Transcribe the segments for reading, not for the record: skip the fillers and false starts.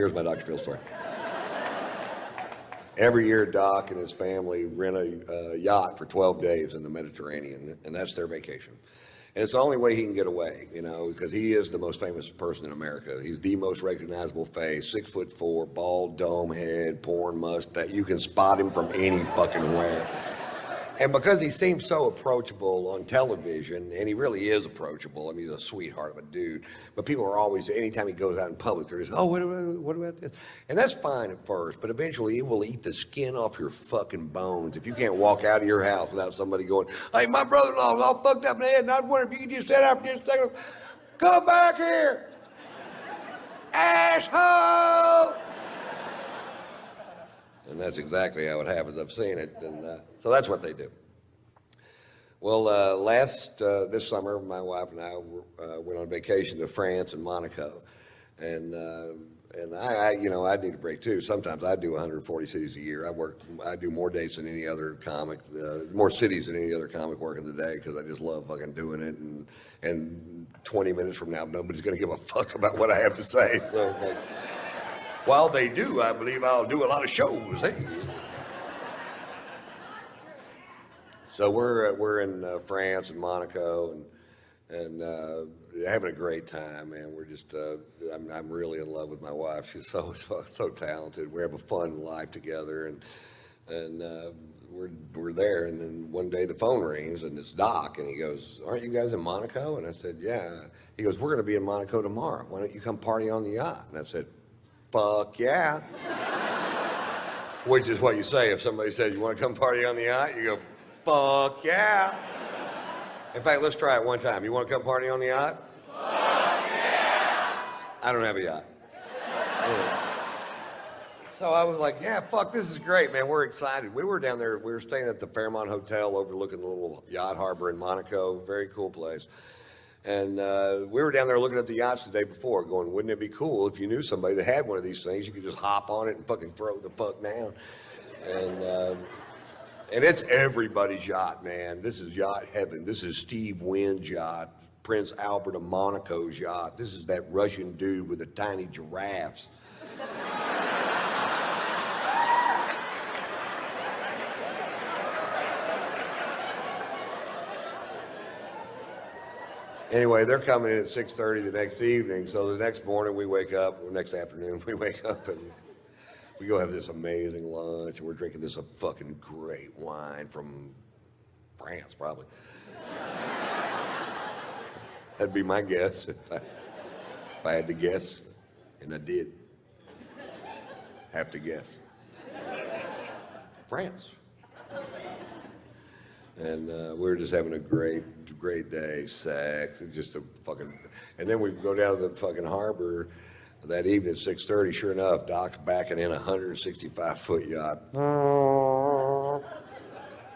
Here's my Dr. Phil story. Every year, Doc and his family rent a yacht for 12 days in the Mediterranean, and that's their vacation. And it's the only way he can get away, you know, because he is the most famous person in America. He's the most recognizable face, 6'4", bald dome head, porn mustache. You can spot him from any fucking where. And because he seems so approachable on television, and he really is approachable, I mean, he's a sweetheart of a dude, but people are always, anytime he goes out in public, they're just, oh, what about this? And that's fine at first, but eventually it will eat the skin off your fucking bones if you can't walk out of your house without somebody going, hey, my brother-in-law's all fucked up in the head, and I was wondering if you could just sit out for just a second. Come back here, asshole! And that's exactly how it happens. I've seen it, and so that's what they do. Well, this summer, my wife and I went on vacation to France and Monaco, and I need a break too. Sometimes I do 140 cities a year. I do more dates than any other comic, more cities than any other comic working the day because I just love fucking doing it. And 20 minutes from now, nobody's gonna give a fuck about what I have to say. So. While they do, I believe I'll do a lot of shows. Hey. So we're in France and Monaco and having a great time, man. We're just I'm really in love with my wife. She's so talented. We have a fun life together, and we're there. And then one day the phone rings and it's Doc, and he goes, "Aren't you guys in Monaco?" And I said, "Yeah." He goes, "We're going to be in Monaco tomorrow. Why don't you come party on the yacht?" And I said, fuck yeah. Which is what you say if somebody says, you want to come party on the yacht? You go, fuck yeah. In fact, let's try it one time. You want to come party on the yacht? Fuck yeah. I don't have a yacht. So I was like, yeah, fuck, this is great, man. We're excited. We were down there, we were staying at the Fairmont Hotel overlooking the little yacht harbor in Monaco. Very cool place. And we were down there looking at the yachts the day before going, wouldn't it be cool if you knew somebody that had one of these things? You could just hop on it and fucking throw the fuck down. And it's everybody's yacht, man. This is yacht heaven. This is Steve Wynn's yacht, Prince Albert of Monaco's yacht. This is that Russian dude with the tiny giraffes. Anyway, they're coming in at 6:30 the next evening, so the next morning we wake up, or next afternoon we wake up and we go have this amazing lunch, and we're drinking this fucking great wine from France, probably. That'd be my guess if I had to guess, and I did have to guess. France. And we were just having a great day, sex, and just a fucking, and then we go down to the fucking harbor that evening at 6:30. Sure enough, Doc's backing in a 165-foot yacht.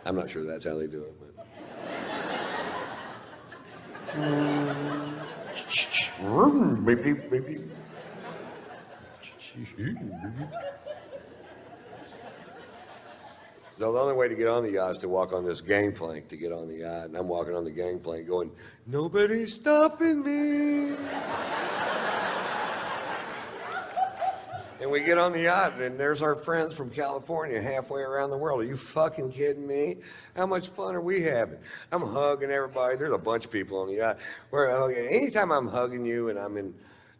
I'm not sure that's how they do it, but. Maybe. So the only way to get on the yacht is to walk on this gangplank to get on the yacht. And I'm walking on the gangplank going, nobody's stopping me. And we get on the yacht, and there's our friends from California halfway around the world. Are you fucking kidding me? How much fun are we having? I'm hugging everybody. There's a bunch of people on the yacht. Anytime I'm hugging you and I'm in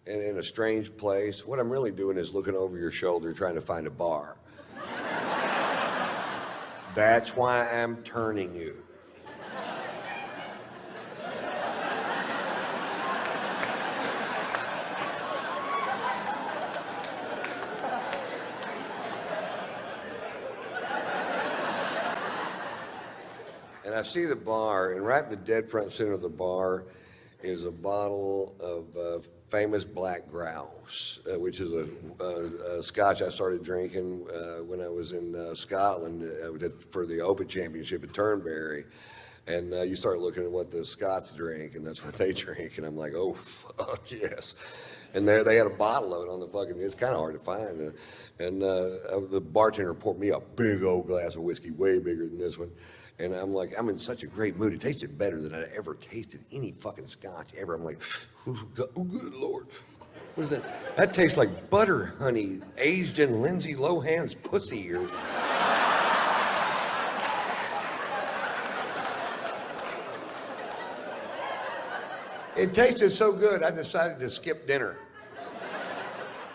a strange place, what I'm really doing is looking over your shoulder trying to find a bar. That's why I'm turning you. And I see the bar, and right in the dead front center of the bar is a bottle of famous Black Grouse, which is a scotch I started drinking when I was in Scotland for the Open Championship at Turnberry. And you start looking at what the Scots drink, and that's what they drink. And I'm like, oh, fuck yes. And there they had a bottle of it on the fucking, it's kind of hard to find. And the bartender poured me a big old glass of whiskey, way bigger than this one. And I'm like, I'm in such a great mood. It tasted better than I'd ever tasted any fucking scotch ever. I'm like, oh, good Lord. What is that? That tastes like butter honey aged in Lindsay Lohan's pussy. It tasted so good, I decided to skip dinner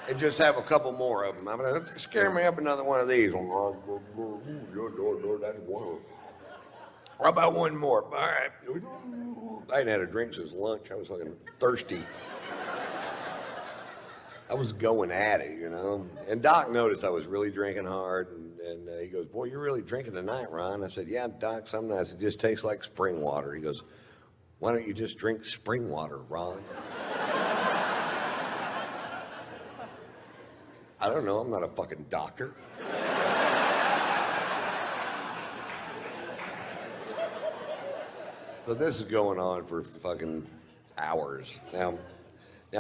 and just have a couple more of them. I'm gonna scare me up another one of these. How about one more? All right. I hadn't had a drink since lunch. I was fucking thirsty. I was going at it, you know. And Doc noticed I was really drinking hard, and he goes, "Boy, you're really drinking tonight, Ron." I said, "Yeah, Doc, some nights it just tastes like spring water." He goes, "Why don't you just drink spring water, Ron?" I don't know, I'm not a fucking doctor. So this is going on for fucking hours. Now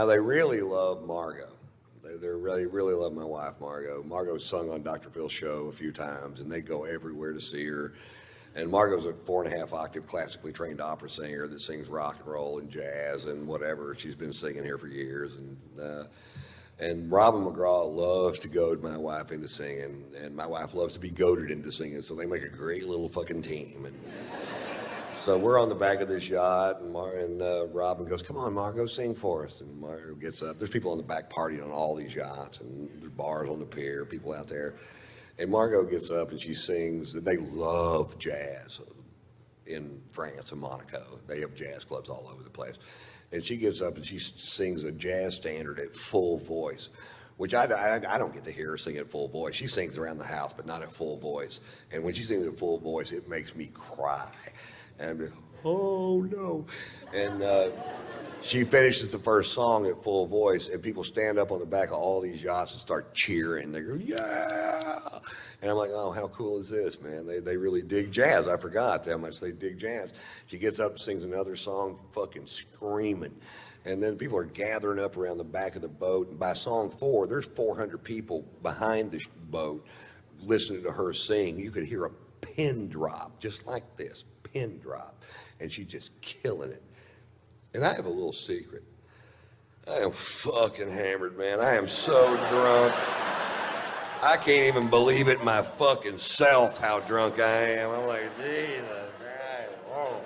they really love Margot. They really love my wife, Margot. Margot's sung on Dr. Phil's show a few times, and they go everywhere to see her. And Margot's a 4.5 octave classically trained opera singer that sings rock and roll and jazz and whatever. She's been singing here for years. And Robin McGraw loves to goad my wife into singing, and my wife loves to be goaded into singing, so they make a great little fucking team. And so we're on the back of this yacht, and Robin goes, "Come on, Margot, sing for us." And Margot gets up. There's people on the back partying on all these yachts, and there's bars on the pier, people out there. And Margot gets up and she sings. They love jazz in France and Monaco. They have jazz clubs all over the place. And she gets up and she sings a jazz standard at full voice, which I don't get to hear her sing at full voice. She sings around the house, but not at full voice. And when she sings at full voice, it makes me cry. And oh no. And she finishes the first song at full voice, and people stand up on the back of all these yachts and start cheering. They go, "Yeah!" And I'm like, "Oh, how cool is this, man? They really dig jazz." I forgot how much they dig jazz. She gets up, sings another song, fucking screaming. And then people are gathering up around the back of the boat. And by song 4, there's 400 people behind the boat listening to her sing. You could hear a pin drop, just like this, pin drop. And she's just killing it. And I have a little secret. I am fucking hammered, man. I am so drunk. I can't even believe it my fucking self how drunk I am. I'm like, Jesus Christ, whoa.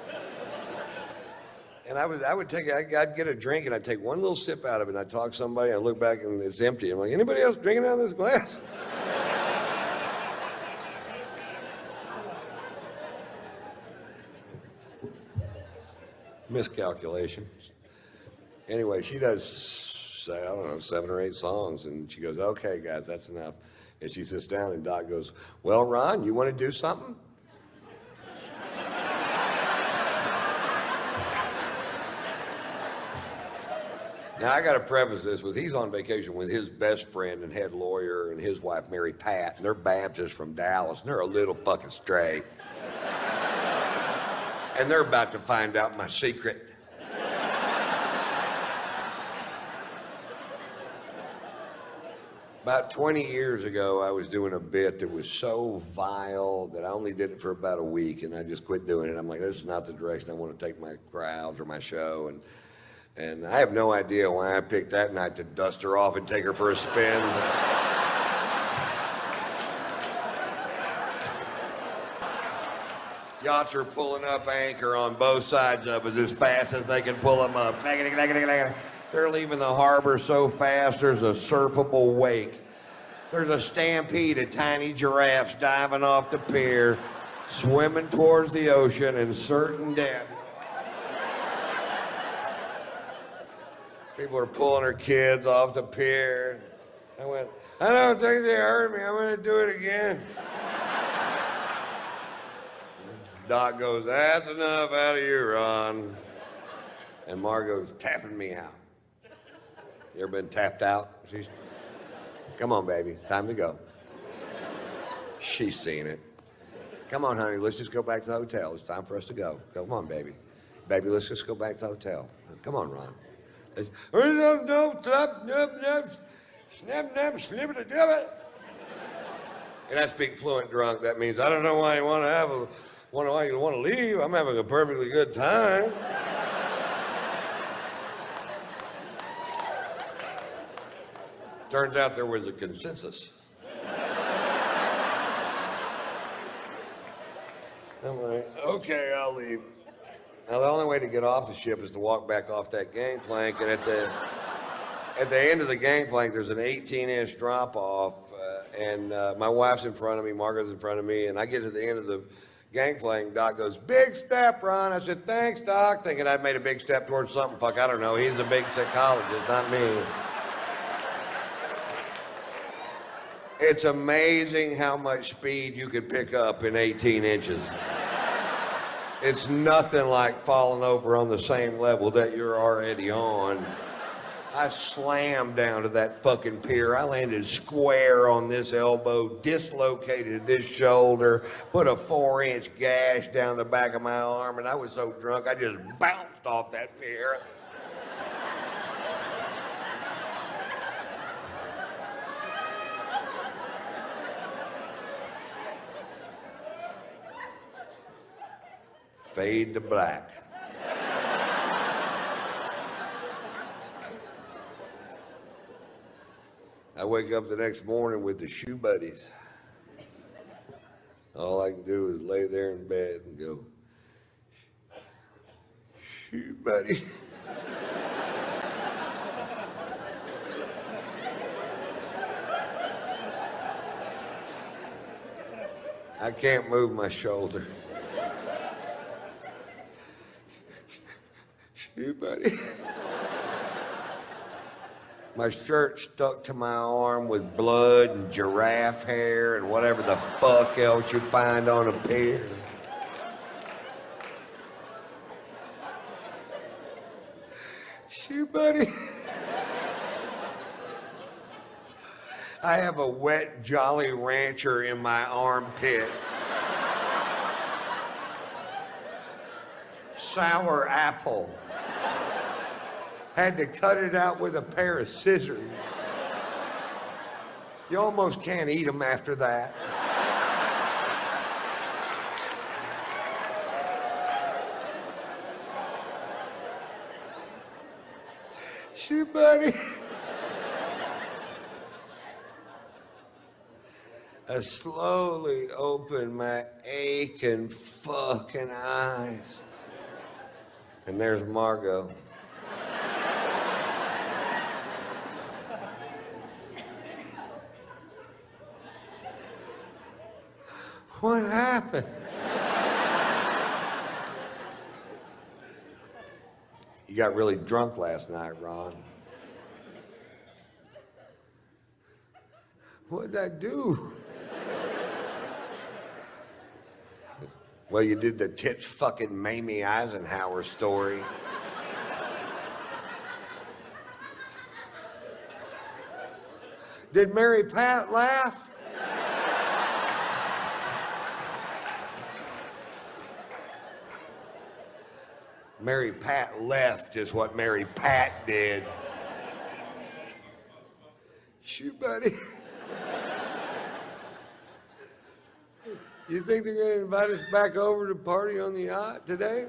And I'd get a drink and I'd take one little sip out of it and I'd talk to somebody and I'd look back and it's empty. I'm like, anybody else drinking out of this glass? Miscalculation. Anyway, she does, I don't know, 7 or 8 songs, and she goes, "Okay, guys, that's enough." And she sits down, and Doc goes, "Well, Ron, you want to do something?" Now, I got to preface this with he's on vacation with his best friend and head lawyer and his wife, Mary Pat, and they're Baptists from Dallas, and they're a little fucking straight. And they're about to find out my secret. About 20 years ago, I was doing a bit that was so vile that I only did it for about a week, and I just quit doing it. I'm like, this is not the direction I want to take my crowds or my show. And I have no idea why I picked that night to dust her off and take her for a spin. Yachts are pulling up anchor on both sides of us as fast as they can pull them up. They're leaving the harbor so fast there's a surfable wake. There's a stampede of tiny giraffes diving off the pier, swimming towards the ocean in certain death. People are pulling their kids off the pier. I went, "I don't think they hurt me. I'm going to do it again." Doc goes, "That's enough out of you, Ron." And Margot's tapping me out. You ever been tapped out? Come on, baby, it's time to go. She's seen it. Come on, honey, let's just go back to the hotel. It's time for us to go. Come on, baby. Baby, let's just go back to the hotel. Come on, Ron. And I speak fluent drunk. That means I don't know why you want to have a Why you want to leave? I'm having a perfectly good time. Turns out there was a consensus. I'm like, okay, I'll leave. Now, the only way to get off the ship is to walk back off that gangplank, and at the end of the gangplank, there's an 18-inch drop-off, and my wife's in front of me, Margot's in front of me, and I get to the end of the gangplank. Doc goes, "Big step, Ron." I said, "Thanks, Doc," thinking I'd made a big step towards something. Fuck, I don't know. He's a big psychologist, not me. It's amazing how much speed you could pick up in 18 inches. It's nothing like falling over on the same level that you're already on. I slammed down to that fucking pier. I landed square on this elbow, dislocated this shoulder, put a 4-inch gash down the back of my arm, and I was so drunk I just bounced off that pier. Fade to black. I wake up the next morning with the shoe buddies. All I can do is lay there in bed and go, "Shoe buddy." I can't move my shoulder. "Shoe buddy." My shirt stuck to my arm with blood and giraffe hair and whatever the fuck else you find on a pier. "Shoe buddy." I have a wet Jolly Rancher in my armpit. Sour apple. Had to cut it out with a pair of scissors. You almost can't eat them after that. "Shoe buddy." I slowly opened my aching fucking eyes. And there's Margot. "What happened?" "You got really drunk last night, Ron." "What did I do?" "Well, you did the tits fucking Mamie Eisenhower story." "Did Mary Pat laugh?" Mary Pat left is what Mary Pat did. "Shoe buddy." You think they're going to invite us back over to party on the yacht today?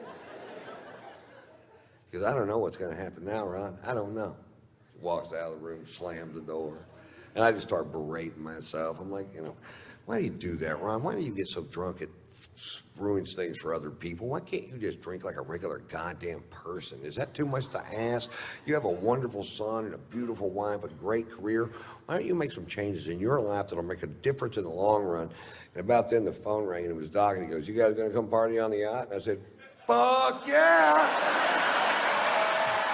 Because I don't know what's going to happen now, Ron. I don't know. Walks out of the room, slams the door. And I just start berating myself. I'm like, why do you do that, Ron? Why do you get so drunk it ruins things for other people? Why can't you just drink like a regular goddamn person? Is that too much to ask? You have a wonderful son and a beautiful wife, a great career. Why don't you make some changes in your life that'll make a difference in the long run? And about then the phone rang and it was Doc and he goes, "You guys gonna come party on the yacht?" And I said, "Fuck yeah!"